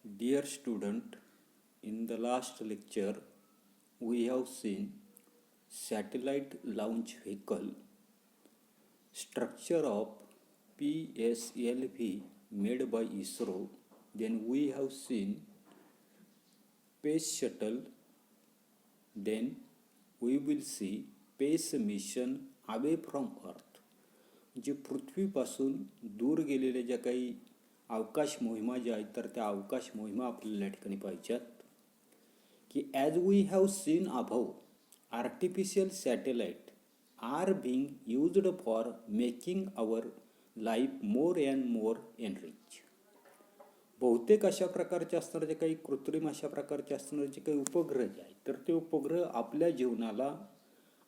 Dear student, in the last lecture we have seen satellite launch vehicle, structure of PSLV made by ISRO. Then we have seen space shuttle. Then we will see space mission away from Earth. जे पृथ्वीपासून दूर गेलेल्या ज्या काही अवकाश मोहिमा ज्या आहेत तर त्या अवकाश मोहिमा आपल्याला या ठिकाणी पाहिजेत की ॲज वी हॅव सीन अभव artificial satellite are being used for making our life more and more enrich. बहुतेक अशा प्रकारचे असणारे जे काही कृत्रिम अशा प्रकारचे असणारे जे काही उपग्रह जे आहेत तर ते उपग्रह आपल्या जीवनाला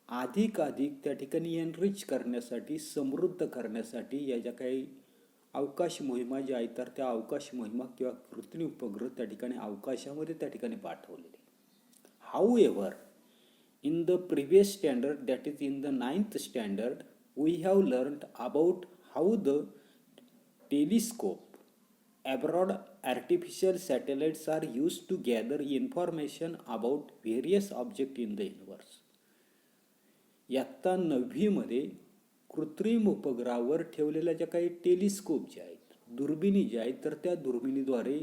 अधिकाधिक त्या ठिकाणी एनरिच करण्यासाठी, समृद्ध करण्यासाठी या ज्या काही अवकाश मोहिमा ज्या आहेत तर त्या अवकाश मोहिमा किंवा कृत्रिम उपग्रह त्या ठिकाणी अवकाशामध्ये त्या ठिकाणी पाठवलेले. How ever in the previous standard, that is in the 9th standard, we have learned about how the telescope abroad artificial satellites are used to gather information about various objects in the universe. इयत्ता 9वी मध्ये कृत्रिम उपग्रहावर ठेवलेल्या ज्या काही telescope जे आहेत, दुर्बिणी ज्या आहेत तर त्या दुर्बिणीद्वारे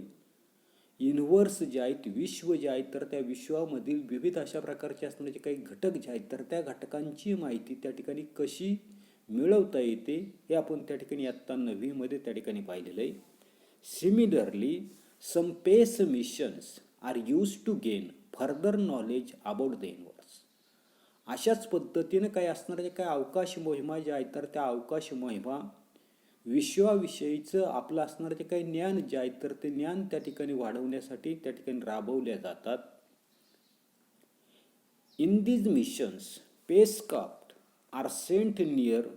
युनिवर्स जे आहेत, विश्व जे आहेत तर त्या विश्वामधील विविध अशा प्रकारचे असणारे जे काही घटक जे आहेत तर त्या घटकांची माहिती त्या ठिकाणी कशी मिळवता येते हे आपण त्या ठिकाणी इयत्ता 9वी मध्ये त्या ठिकाणी पाहिलेलं आहे. Similarly some space missions are used to gain further knowledge about the universe. अशाच पद्धतीने काही असणाऱ्या जे काही अवकाश मोहिमा ज्या आहेत तर त्या अवकाश मोहिमा विश्वाविषयीचं आपलं असणारं जे काही ज्ञान जे आहे तर ते ज्ञान त्या ठिकाणी वाढवण्यासाठी त्या ठिकाणी राबवल्या जातात. In these missions spacecraft are sent near.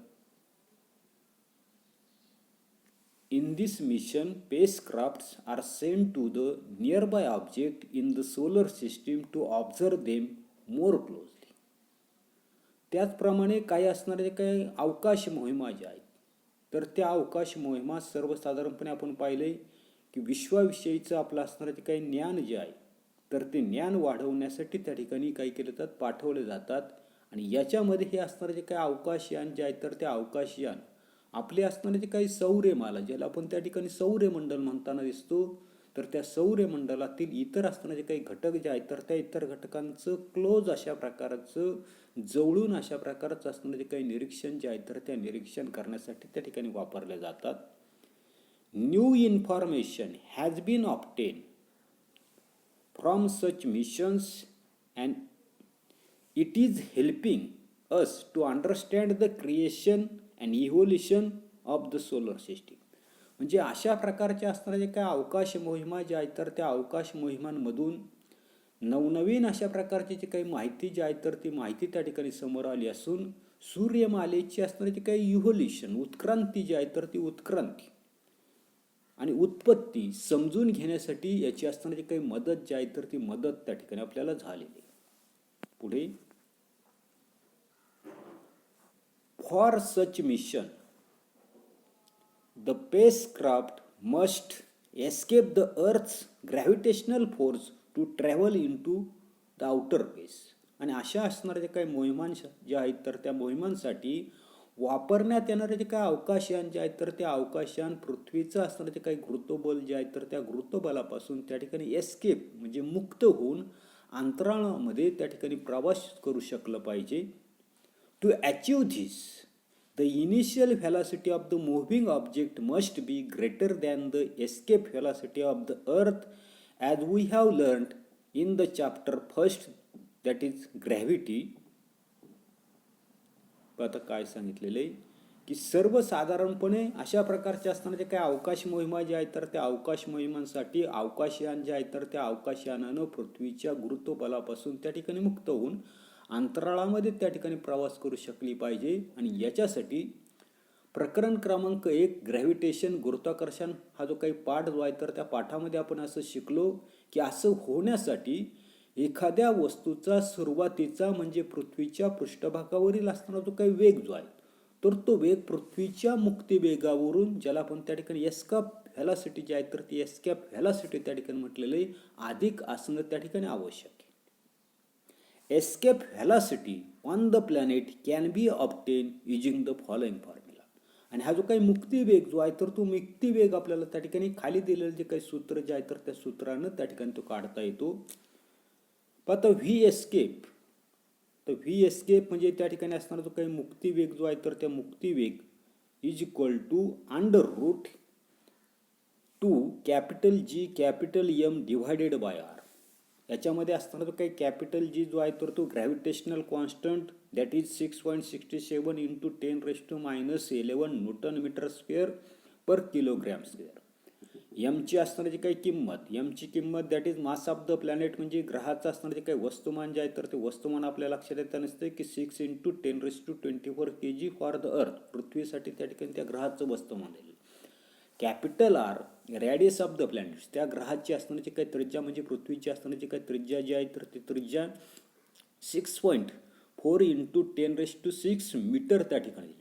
In this mission, spacecrafts are sent to the nearby object in the solar system to observe them more closely. त्याचप्रमाणे काही असणारे जे काही अवकाश मोहिमा ज्या आहेत तर त्या अवकाश मोहिमा सर्वसाधारणपणे आपण पाहिले की विश्वाविषयीचं आपलं असणारं जे काही ज्ञान जे आहे तर ते ज्ञान वाढवण्यासाठी त्या ठिकाणी काही केले जातात, पाठवले जातात. आणि याच्यामध्ये हे असणारे जे काही अवकाशयान जे आहेत तर त्या अवकाशयान आपले असणारे जे काही सौर्यमाला ज्याला आपण त्या ठिकाणी सौर्यमंडल म्हणताना दिसतो तर त्या सौर्यमंडलातील इतर असणारे जे काही घटक जे आहेत तर त्या इतर घटकांचं क्लोज अशा प्रकारचं, जवळून अशा प्रकारचं असणारे जे काही निरीक्षण जे आहेत तर त्या निरीक्षण करण्यासाठी त्या ठिकाणी वापरले जातात. New information has been obtain from such missions and it is helping us to understand the creation and evolution of the solar system. म्हणजे अशा प्रकारचे असणारे जे काही अवकाश मोहिमा ज्या आहेत तर त्या अवकाश मोहिमांमधून नवनवीन अशा प्रकारची जी काही माहिती जी आहे तर ती माहिती त्या ठिकाणी समोर आली असून सूर्यमालेची असणारी जी काही इव्होल्युशन, उत्क्रांती जी आहे तर ती उत्क्रांती आणि उत्पत्ती समजून घेण्यासाठी याची असणारी जी काही मदत जी आहे तर ती मदत त्या ठिकाणी आपल्याला झालेली. पुढे for such mission the spacecraft must escape the Earth's gravitational force to travel into the outer space. आणि अशा असणाऱ्या जे काही मोहिमां ज्या आहेत तर त्या मोहिमांसाठी वापरण्यात येणारे जे काही अवकाशयान जे आहेत तर त्या अवकाशयान पृथ्वीचं असणारे जे काही गुरुत्वबल जे आहेत तर त्या गुरुत्वबलापासून त्या ठिकाणी एस्केप म्हणजे मुक्त होऊन अंतराळामध्ये त्या ठिकाणी प्रवास करू शकलं पाहिजे. To achieve this the initial velocity of the moving object must be greater than the escape velocity of the earth, as we have learned in the chapter first, that is gravity. आता काय सांगितलेले की सर्वसाधारणपणे अशा प्रकारचे असताना जे काही अवकाश मोहिमा जे आहेत तर त्या अवकाश मोहिमांसाठी अवकाशयान जे आहेत तर त्या अवकाशयानानं पृथ्वीच्या गुरुत्वबलापासून त्या ठिकाणी मुक्त होऊन अंतराळामध्ये त्या ठिकाणी प्रवास करू शकली पाहिजे. आणि याच्यासाठी प्रकरण क्रमांक 1 ग्रॅव्हिटेशन, गुरुत्वाकर्षण हा जो काही पाठ जो आहे तर त्या पाठामध्ये आपण असं शिकलो की असं होण्यासाठी एखाद्या वस्तूचा सुरुवातीचा म्हणजे पृथ्वीच्या पृष्ठभागावरील असणारा जो काही वेग जो आहे तर तो वेग पृथ्वीच्या मुक्ती वेगावरून ज्याला आपण त्या ठिकाणी व्हेलॉसिटी जी आहे तर ती एस्केप व्हेलॉसिटी त्या ठिकाणी म्हटलेलं आहे अधिक असणं त्या ठिकाणी आवश्यक आहे. Escape velocity on the planet can be obtain using the following formula. आणि हा जो काही मुक्ती वेग जो आहे तर तो मुक्ती वेग आपल्याला त्या ठिकाणी खाली दिलेलं जे काही सूत्र जे आहे तर त्या सूत्रानं त्या ठिकाणी तो काढता येतो. आता व्ही एस्केप, तर व्ही एस्केप म्हणजे त्या ठिकाणी असणारा जो काही मुक्ती वेग जो आहे तर त्या मुक्ती वेग is equal to under root 2 capital G capital M divided by R. याच्यामध्ये असणारा जो काही कॅपिटल जी जो आहे तर तो gravitational constant that is 6.67 into 10⁻11 newton metre square पर किलोग्रॅम स्क्वेअर. एमची असणारी जी काही किंमत, एमची किंमत that is mass of the planet म्हणजे ग्रहाचं असणारं जे काही वस्तुमान जे आहे तर ते वस्तुमान आपल्या लक्षात येतं नसतं की 6 into 10⁻24 kg for the earth. पृथ्वीसाठी त्या ठिकाणी त्या ग्रहाचं वस्तुमान आहे. Capital R radius of the planet, त्या ग्रहाची असणारी जी काही त्रिज्या म्हणजे पृथ्वीची असणारी जी काही त्रिज्या जी आहे तर ती त्रिज्या 6.4 इंटू 10⁻6 मीटर त्या ठिकाणी.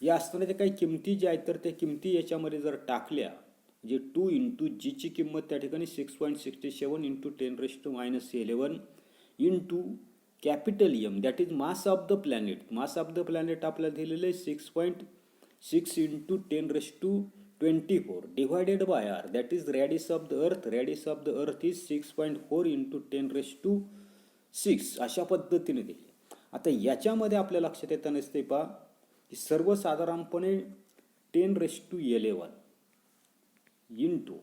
या असणाऱ्या काही किमती ज्या आहेत तर त्या किमती याच्यामध्ये जर टाकल्या म्हणजे 2 इंटू जीची किंमत त्या ठिकाणी 6.67 into 10⁻11 into capital M that is mass of the planet. Mass of the planet आपल्याला दिलेलं आहे 6.6 into 10⁻24 divided by R that is radius of the earth. Radius of the earth is 6.4 into 10⁻6 अशा पद्धतीने दिली. आता याच्यामध्ये आपल्या लक्षात येतं नसते पहा की सर्वसाधारणपणे 10⁻11 इंटू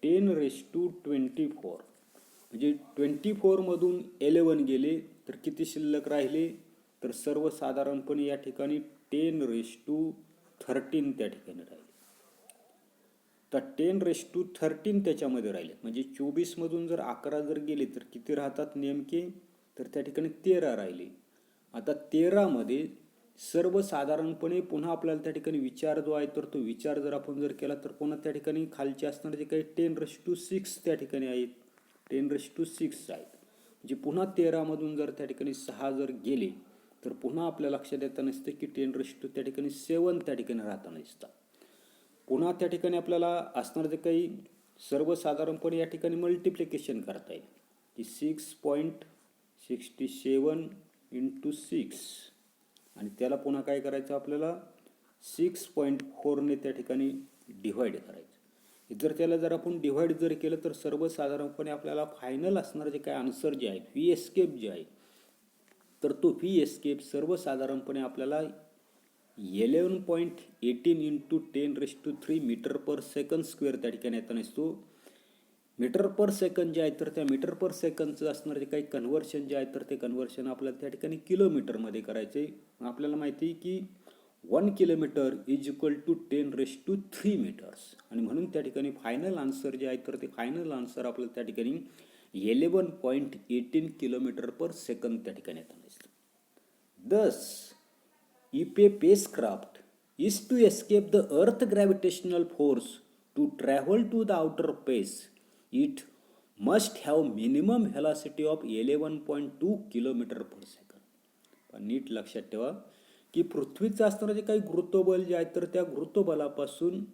10⁻24 म्हणजे 24 मधून 11 गेले तर किती शिल्लक राहिले तर सर्वसाधारणपणे या ठिकाणी 10⁻13 त्या ठिकाणी राहिले. तर 10⁻13 त्याच्यामध्ये राहिले म्हणजे 24 मधून जर 11 जर गेले तर किती राहतात नेमके तर त्या ठिकाणी 13 राहिले. आता 13 मध्ये सर्वसाधारणपणे पुन्हा आपल्याला त्या ठिकाणी विचार जो आहे तर तो विचार जर आपण जर केला तर पुन्हा त्या ठिकाणी खालचे असणारे जे काही 10⁻6 त्या ठिकाणी आहेत 10⁻6 आहेत म्हणजे पुन्हा 13 मधून जर त्या ठिकाणी 6 जर गेले तर पुन्हा आपल्या लक्षात येतं नसतं की 10⁻7 त्या ठिकाणी 7 त्या ठिकाणी राहता नसतं. पुन्हा त्या ठिकाणी आपल्याला असणार जे काही सर्वसाधारणपणे या ठिकाणी मल्टिप्लिकेशन करता येईल की 6.67 इंटू 6 आणि त्याला पुन्हा काय करायचं आपल्याला 6.4 ने त्या ठिकाणी डिव्हाइड करायचं. जर त्याला जर आपण डिव्हाइड जर केलं तर सर्वसाधारणपणे आपल्याला फायनल असणारं जे काय आन्सर जे आहे व्ही एस्केप जे आहे तर तो व्ही एस्केप सर्वसाधारणपणे आपल्याला 11.18 इंटू 10⁻3 मीटर पर सेकंड स्क्वेअर त्या ठिकाणी येताना असतो. मीटर पर सेकंड जे आहे तर त्या मीटर पर सेकंडचं असणारं जे काही कन्व्हर्शन जे आहे तर ते कन्व्हर्शन आपल्याला त्या ठिकाणी किलोमीटरमध्ये करायचे. आपल्याला माहिती आहे की 1 kilometre is equal to 10⁻3 metres आणि म्हणून त्या ठिकाणी फायनल आन्सर जे आहे तर ते फायनल आन्सर आपल्याला त्या ठिकाणी 11.18 किलोमीटर पर सेकंड त्या ठिकाणी येताना असतं. दस if a spacecraft is to escape the earth gravitational force to travel to the outer space it must have minimum velocity of 11.2 kilometre per second. पण नीट लक्षात ठेवा की पृथ्वीचं असणारं जे काही गुरुत्वबल जे आहे तर त्या गुरुत्वबलापासून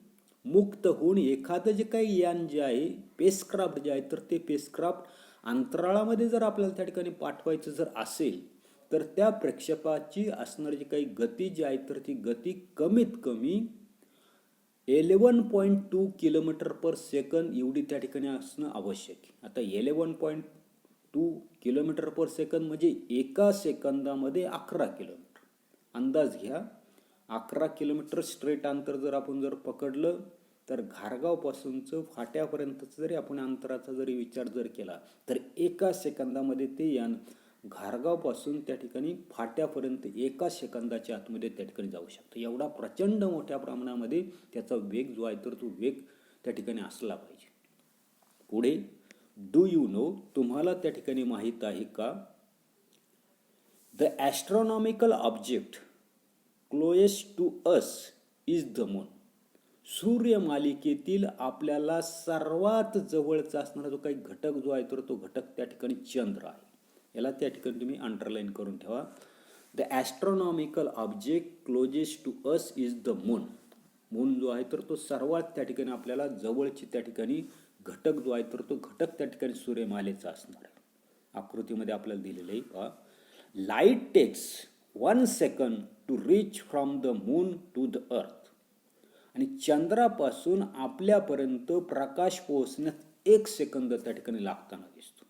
मुक्त होऊन एखादं जे काही यान जे आहे स्पेसक्राफ्ट जे आहे तर ते स्पेसक्राफ्ट अंतराळामध्ये जर आपल्याला त्या ठिकाणी पाठवायचं जर असेल तर त्या प्रक्षेपाची असणारी जी काही गती जी आहे तर ती गती कमीत कमी 11.2 किलोमीटर पर सेकंड एवढी त्या ठिकाणी असणं आवश्यक आहे. आता 11.2 किलोमीटर पर सेकंड म्हणजे एका सेकंदामध्ये 11 किलोमीटर. अंदाज घ्या 11 किलोमीटर स्ट्रेट अंतर जर आपण जर पकडलं तर घारगावपासूनचं फाट्यापर्यंतचं जरी आपण अंतराचा जरी विचार जर केला तर एका सेकंदामध्ये ते यान घारगावपासून त्या ठिकाणी फाट्यापर्यंत एका सेकंदाच्या आतमध्ये त्या ठिकाणी जाऊ शकतं. एवढा प्रचंड मोठ्या प्रमाणामध्ये त्याचा वेग जो आहे तर तो वेग त्या ठिकाणी असला पाहिजे. पुढे डू यू नो, तुम्हाला त्या ठिकाणी माहीत आहे का, the astronomical object closest to us is the moon. सूर्यमालिकेतील आपल्याला सर्वात जवळचा असणारा जो काही घटक जो आहे तर तो घटक त्या ठिकाणी चंद्र आहे. याला त्या ठिकाणी तुम्ही अंडरलाईन करून ठेवा. The astronomical object closest to us is the moon. Moon जो आहे तर तो सर्वात त्या ठिकाणी आपल्याला जवळची त्या ठिकाणी घटक जो आहे तर तो घटक त्या ठिकाणी सूर्यमालेचा असणार आहे. आकृतीमध्ये आपल्याला दिलेलं आहे पहा. Light takes 1 second to reach from the moon to the earth. आणि चंद्रापासून आपल्यापर्यंत प्रकाश पोहोचण्यात 1 सेकंद त्या ठिकाणी लागताना दिसतो.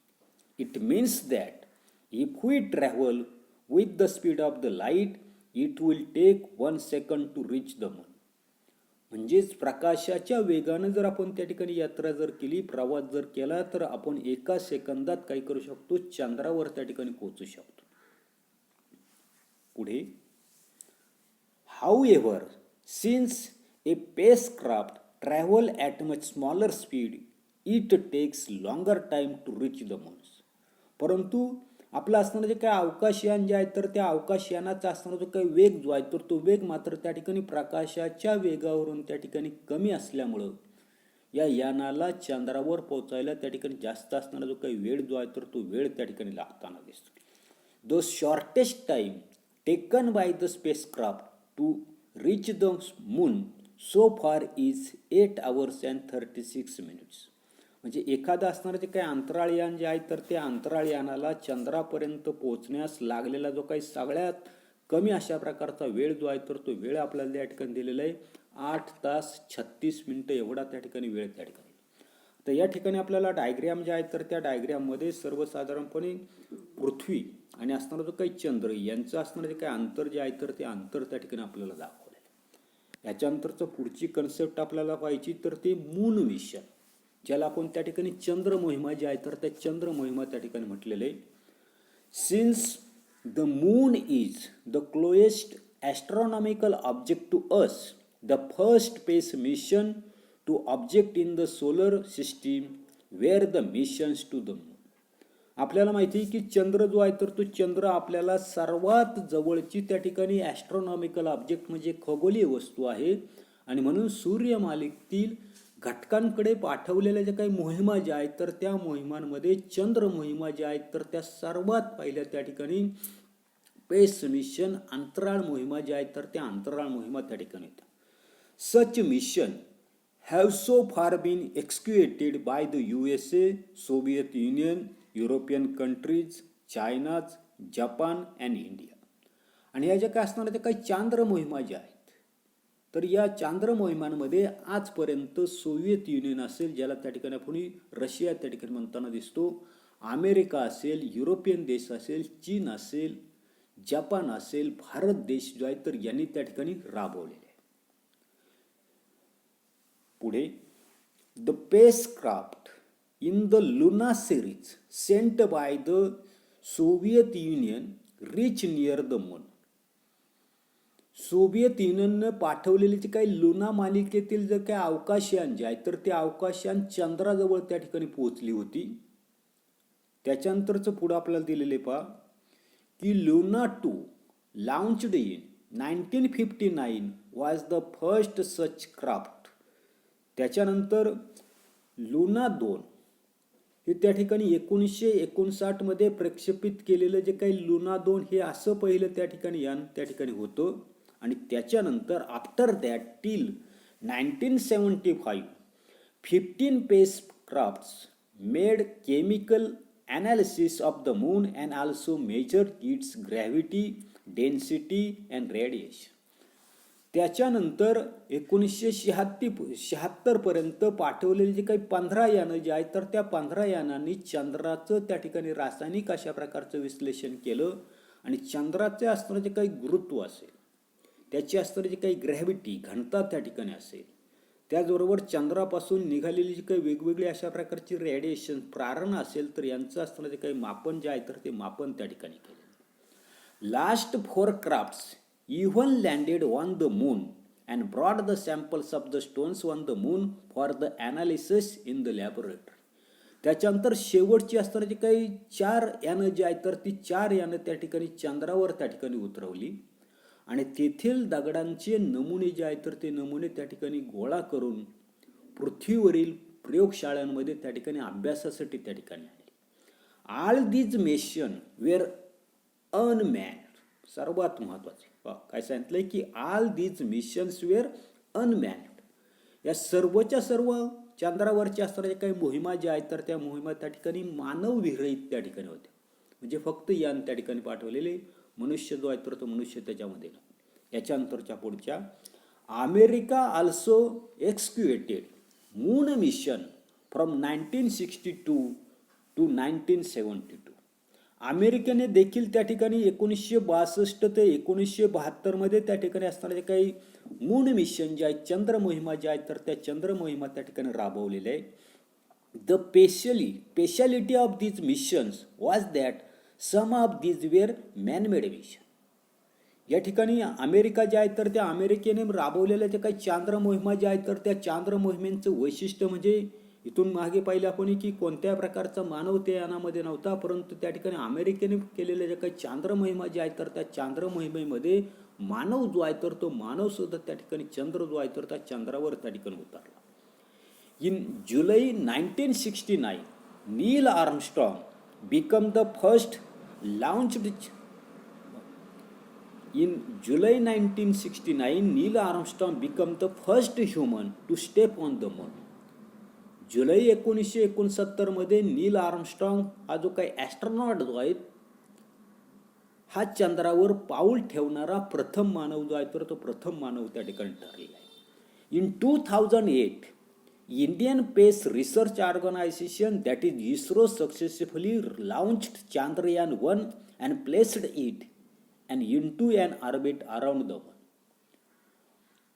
It means that if we travel with the speed of the light it will take 1 second to reach the moon. म्हणजेच प्रकाशाच्या वेगानं जर आपण त्या ठिकाणी यात्रा जर केली, प्रवास जर केला, तर आपण 1 सेकंदात काय करू शकतो, चंद्रावर त्या ठिकाणी पोहोचू शकतो. पुढे, however since a spacecraft travel at much smaller speed it takes longer time to reach the moon. परंतु आपलं असणारं जे काय अवकाशयान जे आहे तर त्या अवकाशयानाचा असणारा जो काही वेग जो आहे तर तो वेग मात्र त्या ठिकाणी प्रकाशाच्या वेगावरून त्या ठिकाणी कमी असल्यामुळं या यानाला चंद्रावर पोहोचायला त्या ठिकाणी जास्त असणारा जो काही वेळ जो आहे तर तो वेळ त्या ठिकाणी लागताना दिसतो. The shortest time taken by the spacecraft to reach the moon so far is 8 hours and 36 minutes. म्हणजे एखादं असणारं जे काही अंतराळयान जे आहे तर त्या अंतराळयानाला चंद्रापर्यंत पोहोचण्यास लागलेला जो काही सगळ्यात कमी अशा प्रकारचा वेळ जो आहे तर तो वेळ आपल्याला या ठिकाणी दिलेला आहे 8 तास 36 मिनिटं एवढा त्या ठिकाणी वेळ त्या ठिकाणी. तर या ठिकाणी आपल्याला डायग्राम जे आहे तर त्या डायग्राममध्ये सर्वसाधारणपणे पृथ्वी आणि असणारा जो काही चंद्र यांचं असणारं जे काही अंतर जे आहे तर ते अंतर त्या ठिकाणी आपल्याला दाखवलेलं आहे. याच्यानंतरचं पुढची कन्सेप्ट आपल्याला पाहिजे तर ते मून मिशन, ज्याला आपण त्या ठिकाणी चंद्र मोहिमा जी आहे तर त्या चंद्र मोहिमा त्या ठिकाणी म्हटलेलं आहे. Since the moon is the closest astronomical object to us, the first space mission to object in the solar system where the missions to the moon. आपल्याला माहिती आहे की चंद्र जो आहे तर तो चंद्र आपल्याला सर्वात जवळची त्या ठिकाणी ॲस्ट्रॉनॉमिकल ऑब्जेक्ट म्हणजे खगोलीय वस्तू आहे. आणि म्हणून सूर्यमालेतील घटकांकडे पाठवलेल्या ज्या काही मोहिमा ज्या आहेत तर त्या मोहिमांमध्ये चंद्र मोहिमा ज्या आहेत तर त्या सर्वात पहिल्या त्या ठिकाणी स्पेस मिशन अंतराळ मोहिमा ज्या आहेत तर त्या अंतराळ मोहिमा त्या ठिकाणी येतात. Such mission have so far been executed by the USA, Soviet Union, European countries, China's, Japan and India. आणि या ज्या काय असणाऱ्या त्या काही चांद्र मोहिमा ज्या आहेत तर या चांद्र मोहिमांमध्ये आजपर्यंत सोव्हिएत युनियन असेल, ज्याला त्या ठिकाणी आपण रशिया त्या ठिकाणी म्हणताना दिसतो, अमेरिका असेल, युरोपियन देश असेल, चीन असेल, जपान असेल, भारत देश जो आहे तर यांनी त्या ठिकाणी राबवलेले आहे. पुढे, the spacecraft in the Luna series sent by the Soviet union rich near the moon. Soviet युनियननं पाठवलेली जी काही लुना मालिकेतील जे काही अवकाशयान जे आहे तर ते अवकाशयान चंद्राजवळ त्या ठिकाणी पोहोचली होती. त्याच्यानंतरचं पुढं आपल्याला दिलेले पहा की Luna 2 launched in 1959 was the first such craft. त्याच्यानंतर लुना 2 हे त्या ठिकाणी 1959 मध्ये प्रक्षेपित केलेलं जे काही लुना 2 हे असं पहिलं त्या ठिकाणी यान त्या ठिकाणी होतं. आणि त्याच्यानंतर after that till 1975 15 spacecrafts made chemical analysis of the moon and also measured its gravity, density and radiation. त्याच्यानंतर 1976 पर्यंत पाठवलेली जी काही 15 यानं जी आहेत तर त्या 15 यानांनी चंद्राचं त्या ठिकाणी रासायनिक अशा प्रकारचं विश्लेषण केलं. आणि चंद्राचे असणारं जे काही गुरुत्व असेल, त्याची असणारी जी काही ग्रॅव्हिटी घनता त्या ठिकाणी असेल, त्याचबरोबर चंद्रापासून निघालेली जी काही वेगवेगळी अशा प्रकारची रेडिएशन प्रारण असेल तर यांचं असणारं जे काही मापन जे आहे तर ते मापन त्या ठिकाणी केलं. Last 4 crafts even landed on the moon and brought the samples of the stones on the moon for the analysis in the laboratory. त्याच्यानंतर शेवटची असणारी जी काही 4 यानं जी आहेत तर ती 4 यानं त्या ठिकाणी चंद्रावर त्या ठिकाणी उतरवली. आणि तेथील दगडांचे नमुने जे आहेत तर ते नमुने त्या ठिकाणी गोळा करून पृथ्वीवरील प्रयोगशाळांमध्ये त्या ठिकाणी अभ्यासासाठी त्या ठिकाणी आणले. All these mission were unmanned. सर्वात महत्वाचे काय सांगितलंय की all these missions were unmanned. या सर्वच्या सर्व चंद्रावरच्या असणाऱ्या काही मोहिमा ज्या आहेत तर त्या मोहिमा त्या ठिकाणी मानवविरहित त्या ठिकाणी होत्या. म्हणजे फक्त यान त्या ठिकाणी पाठवलेले, मनुष्य जो आहे तर तो मनुष्य त्याच्यामध्ये नाही. याच्यानंतरच्या पुढच्या, America also executed moon mission from 1962 to 1972. अमेरिकेने देखील त्या ठिकाणी 1962 ते 1972 त्या ठिकाणी असणारे काही मून मिशन जे आहेत, चंद्र मोहिमा ज्या आहेत तर त्या चंद्र मोहिमा त्या ठिकाणी राबवलेल्या आहे. The speciality of these missions was that some of these were manmade mission. या ठिकाणी अमेरिका ज्या आहेत तर त्या अमेरिकेने राबवलेल्या ज्या काही चांद्र मोहिमा ज्या आहेत तर त्या चांद्र मोहिमेचं वैशिष्ट्य म्हणजे, इथून मागे पाहिलं आपण की कोणत्या प्रकारचा मानव त्या यानामध्ये नव्हता, परंतु त्या ठिकाणी अमेरिकेने केलेल्या ज्या काही चांद्र मोहिमा ज्या आहेत तर त्या चांद्र मोहिमेमध्ये मानव जो आहे तर तो मानव सुद्धा त्या ठिकाणी चंद्र जो आहे तर त्या चंद्रावर त्या ठिकाणी उतरला. In July 1969 Neil Armstrong became the first launched. In July 1969, Neil Armstrong became the first human to step on the moon. जुलै 1969 मध्ये नील आर्मस्ट्रॉंग हा जो काही ॲस्ट्रॉनॉट जो आहे हा चंद्रावर पाऊल ठेवणारा प्रथम मानव जो आहे तर तो प्रथम मानव त्या ठिकाणी ठरलेला आहे. In 2008 Indian Space Research Organisation that is ISRO successfully launched Chandrayaan-1 and placed it and into an orbit around the world.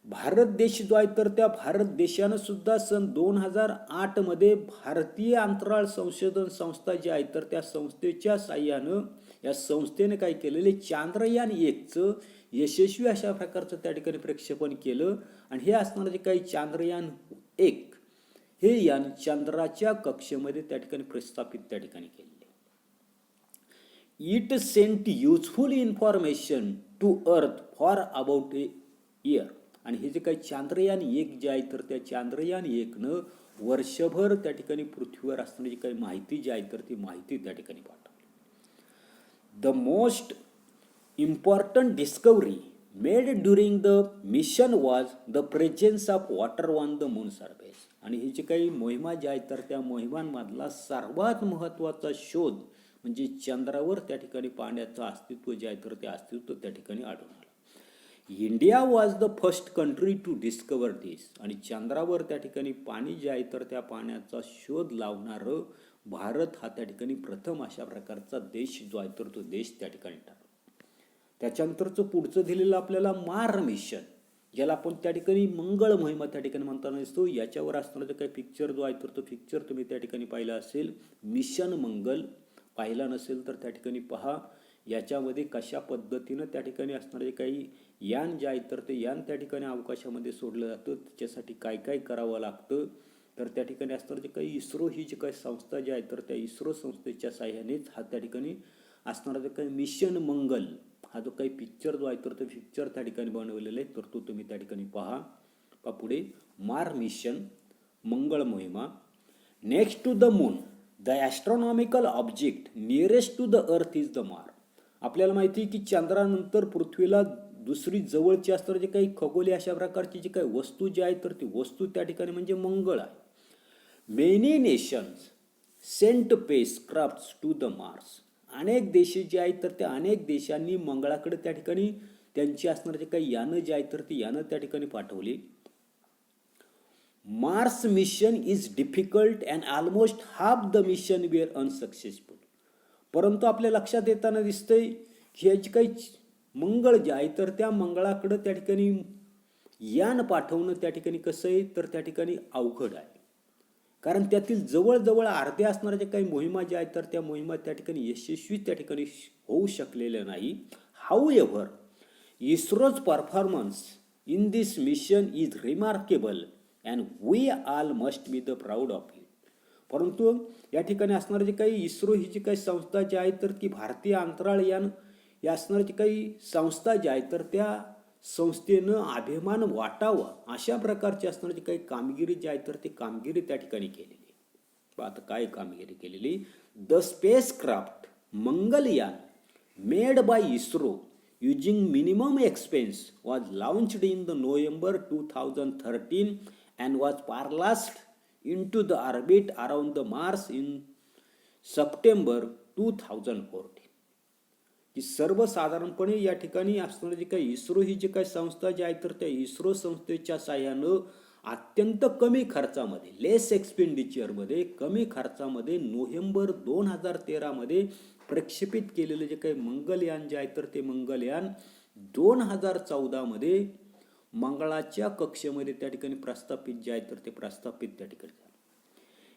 Bharat देश जो आहे तर त्या भारत देशानं सुद्धा सन 2008 मध्ये भारतीय अंतराळ संशोधन संस्था जी आहे तर त्या संस्थेच्या साह्यानं या संस्थेने काय केलेले Chandrayaan-1चं यशस्वी अशा प्रकारचं त्या ठिकाणी प्रक्षेपण केलं. आणि हे असणारे जे काही Chandrayaan-1 हे यान चंद्राच्या कक्षेमध्ये त्या ठिकाणी प्रस्थापित त्या ठिकाणी केले. It sent useful information to earth for about a year. आणि हे जे काही Chandrayaan-1 जे आहे तर त्या Chandrayaan-1नं वर्षभर त्या ठिकाणी पृथ्वीवर असणारी काही माहिती जी आहे तर ती माहिती त्या ठिकाणी पाठवली. The most important discovery made during the mission was the presence of water on the moon surface. आणि ही जी काही मोहिमा जी आहे तर त्या मोहिमांमधला सर्वात महत्त्वाचा शोध म्हणजे चंद्रावर त्या ठिकाणी पाण्याचं अस्तित्व जे आहे तर ते अस्तित्व त्या ठिकाणी आढळून आलं. India was the first country to discover this. आणि चंद्रावर त्या ठिकाणी पाणी जे आहे तर त्या पाण्याचा शोध लावणारं भारत हा त्या ठिकाणी प्रथम अशा प्रकारचा देश जो आहे तर तो देश त्या ठिकाणी ठरला. त्याच्यानंतरचं पुढचं दिलेलं आपल्याला मार मिशन, ज्याला आपण त्या ठिकाणी मंगळ मोहिमा त्या ठिकाणी म्हणताना दिसतो. याच्यावर असणारा काही पिक्चर जो आहे तर तो पिक्चर तुम्ही त्या ठिकाणी पाहिला असेल. मिशन मंगल पाहिला नसेल तर त्या ठिकाणी पहा. याच्यामध्ये कशा पद्धतीनं त्या ठिकाणी असणारे काही यान जे आहे तर ते यान त्या ठिकाणी अवकाशामध्ये सोडलं जातं, त्याच्यासाठी काय काय करावं लागतं. तर त्या ठिकाणी असणारे जे काही इस्रो ही जी काही संस्था जी आहे तर त्या इस्रो संस्थेच्या साह्यानेच हा त्या ठिकाणी असणारा जे काही मिशन मंगल हा जो काही पिक्चर जो आहे तर तो पिक्चर त्या ठिकाणी बनवलेला आहे तर तो तुम्ही त्या ठिकाणी पहा. पुढे मार मिशन मंगळ मोहिमा. Next to the moon the astronomical object nearest to the earth is the Mars. आपल्याला माहिती आहे की चंद्रानंतर पृथ्वीला दुसरी जवळची असणारी जे काही खगोली अशा प्रकारची जी काही वस्तू जी आहे तर ती वस्तू त्या ठिकाणी म्हणजे मंगळ आहे. Many nations sent spacecrafts to the Mars. अनेक देश जे आहेत तर त्या अनेक देशांनी मंगळाकडे त्या ठिकाणी त्यांची असणारे जे काही यानं जे आहेत तर ती यानं त्या ठिकाणी पाठवली. Mars mission is difficult and almost half the mission were unsuccessful. परंतु आपल्या लक्षात येताना दिसतंय की याची काही मंगळ जे आहे तर त्या मंगळाकडे त्या ठिकाणी यान पाठवणं त्या ठिकाणी कसं आहे तर त्या ठिकाणी अवघड आहे. कारण त्यातील जवळजवळ अर्ध्या असणाऱ्या ज्या काही मोहिमा ज्या आहेत तर त्या मोहिमा त्या ठिकाणी यशस्वी त्या ठिकाणी होऊ शकलेल्या नाही. However ISRO's performance in this mission is remarkable and we all must be the proud of it. परंतु या ठिकाणी असणारे जे काही इस्रो ही जी काही संस्था जी आहे तर ती भारतीय अंतराळ यान या असणारी जी काही संस्था जी आहे तर त्या संस्थेनं अभिमान वाटावा अशा प्रकारची असणारी काही कामगिरी जी आहे तर ती कामगिरी त्या ठिकाणी केलेली. आता काय कामगिरी केलेली. The spacecraft Mangalyaan made by ISRO using minimum expense was launched in the November 2013 and was passed into the orbit around the Mars in September 2014. की सर्वसाधारणपणे या ठिकाणी असणारे जे काही इस्रो ही जी काही संस्था जी आहे तर त्या इस्रो संस्थेच्या साह्यानं अत्यंत कमी खर्चामध्ये लेस एक्सपेंडिचरमध्ये कमी खर्चामध्ये नोव्हेंबर 2013 मध्ये प्रक्षेपित केलेले जे काही मंगलयान जे आहे तर ते मंगलयान 2014 मध्ये मंगळाच्या कक्षेमध्ये त्या ठिकाणी प्रस्थापित जे आहे तर ते प्रस्थापित त्या ठिकाणी झालं.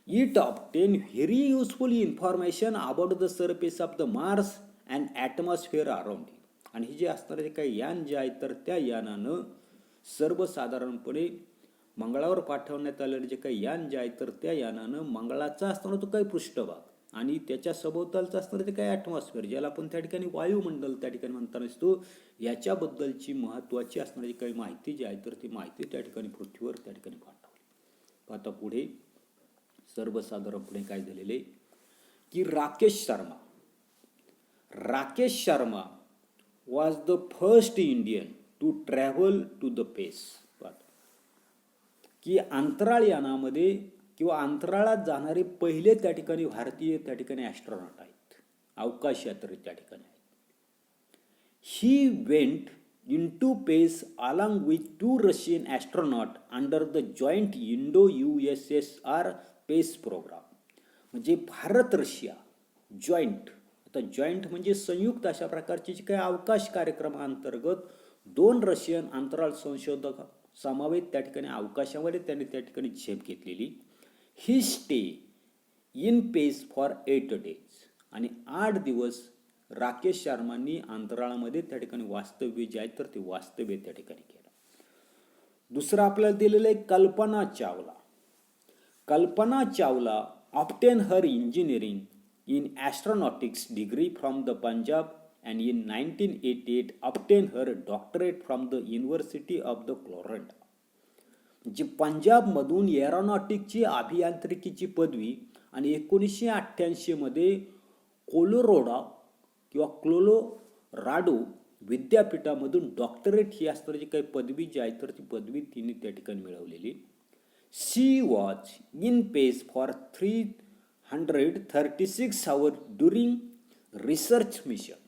It obtained very useful information about the surface of the Mars and atmosphere around it. आणि हे जे असणारे काही यान जे आहे तर त्या यानानं सर्वसाधारणपणे मंगळावर पाठवण्यात आलेले जे काही यान जे आहे तर त्या यानानं मंगळाचा असणारा तो काही पृष्ठभाग आणि त्याच्या सभोवतालचा असणारे ते काही ॲटमॉस्फिअर ज्याला आपण त्या ठिकाणी वायुमंडल त्या ठिकाणी म्हणताना असतो याच्याबद्दलची महत्त्वाची असणारी काही माहिती जी आहे तर ती माहिती त्या ठिकाणी पृथ्वीवर त्या ठिकाणी पाठवली. आता पुढे सर्वसाधारणपणे काय झालेले की Rakesh Sharma was the first Indian to travel to the space. की अंतराळ यानामध्ये किंवा अंतराळात जाणारे पहिले त्या ठिकाणी भारतीय त्या ठिकाणी ॲस्ट्रॉनॉट आहेत, अवकाश यात्री त्या ठिकाणी आहेत. He went in to space along with 2 Russian astronaut under the joint इंडो-USSR स्पेस प्रोग्राम. म्हणजे भारत रशिया जॉईंट, आता जॉईंट म्हणजे संयुक्त अशा प्रकारचे जे काही अवकाश कार्यक्रमाअंतर्गत 2 रशियन अंतराळ संशोधक समावेत त्या ठिकाणी अवकाशामध्ये त्यांनी त्या ठिकाणी झेप घेतलेली. He stay in space for 8 days. आणि 8 दिवस राकेश शर्मांनी अंतराळामध्ये त्या ठिकाणी वास्तव्य जे आहे तर ते वास्तव्य त्या ठिकाणी केलं. दुसरं आपल्याला दिलेलं आहे Kalpana Chawla obtained her engineering in astronautics degree from the Punjab and in 1988 obtained her doctorate from the University of the Florida. जी पंजाबमधून एरोनॉटिकची अभियांत्रिकीची पदवी आणि 1988 मध्ये कोलोराडो विद्यापीठामधून डॉक्टरेट ही असणारी जी काही पदवी जी आहे तर ती पदवी तिने त्या ठिकाणी मिळवलेली. She was in space for 336 hours during research mission.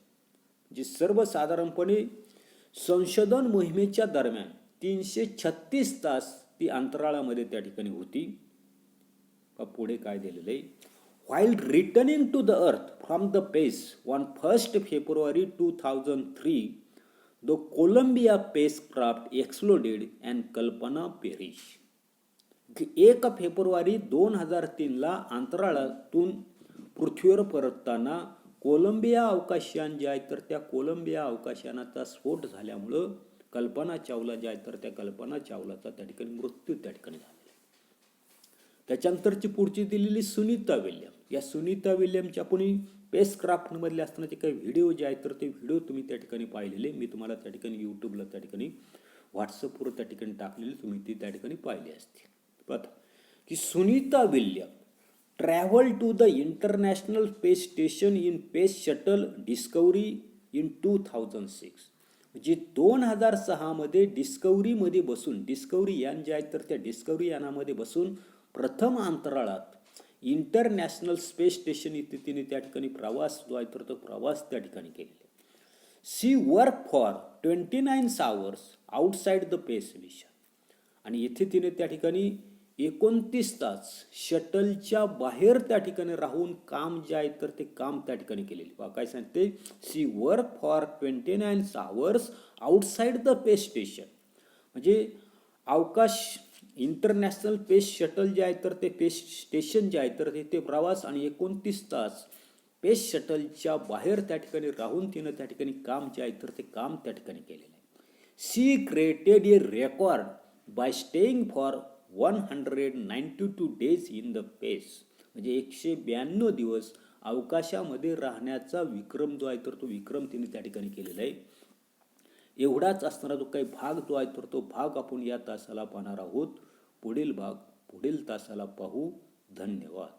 जी सर्वसाधारणपणे संशोधन मोहिमेच्या दरम्यान 336 तास ती अंतराळामध्ये त्या ठिकाणी होती. पुढे काय दिलेलं आहे, while returning to the earth from the space on 1 February 2003 the Columbia spacecraft exploded and Kalpana perish. 1 फेब्रुवारी 2003 ला अंतराळातून पृथ्वीवर परतताना कोलंबिया अवकाशयान जे आहे तर त्या कोलंबिया अवकाशयानाचा स्फोट झाल्यामुळं कल्पना चावला जे आहे तर त्या कल्पना चावलाचा त्या ठिकाणी मृत्यू त्या ठिकाणी झालेला. त्याच्यानंतरची पुढची दिलेली सुनीता विल्यम. या सुनीता विल्यमच्या पुणे स्पेसक्राफ्टमधले असतानाचे काही व्हिडिओ जे आहेत तर ते व्हिडिओ तुम्ही त्या ठिकाणी पाहिलेले, मी तुम्हाला त्या ठिकाणी यूट्यूबला त्या ठिकाणी व्हॉट्सअपवर त्या ठिकाणी टाकलेली, तुम्ही ती त्या ठिकाणी पाहिली असतील. बघा की Sunita William travel to the International Space Station in space shuttle Discovery in 2006. म्हणजे 2006 मध्ये डिस्कवरीमध्ये बसून, डिस्कवरी यान जे आहे तर त्या डिस्कवरी यानामध्ये बसून प्रथम अंतराळात इंटरनॅशनल स्पेस स्टेशन इथे तिने त्या ठिकाणी प्रवास जो आहे तर तो प्रवास त्या ठिकाणी केलेला. She work for 29 hours outside the space mission. आणि इथे तिने त्या ठिकाणी 29 तास शटलच्या बाहेर त्या ठिकाणी राहून काम जे आहे तर ते काम त्या ठिकाणी केलेले. काय सांगते, she work for 29 hours outside the space station. म्हणजे अवकाश इंटरनॅशनल स्पेस शटल जे आहे तर ते स्पेस स्टेशन जे आहे तर ते प्रवास आणि 29 तास स्पेस शटलच्या बाहेर त्या ठिकाणी राहून तिनं त्या ठिकाणी काम जे आहे तर ते काम त्या ठिकाणी केलेलं आहे. She created a record by staying for 192 days in the space. म्हणजे 192 दिवस अवकाशामध्ये राहण्याचा विक्रम जो आहे तर तो विक्रम तिने त्या ठिकाणी केलेला आहे. एवढाच असणारा जो काही भाग जो आहे तर तो भाग आपण या तासाला पाहणार आहोत. पुढील भाग पुढील तासाला पाहू. धन्यवाद.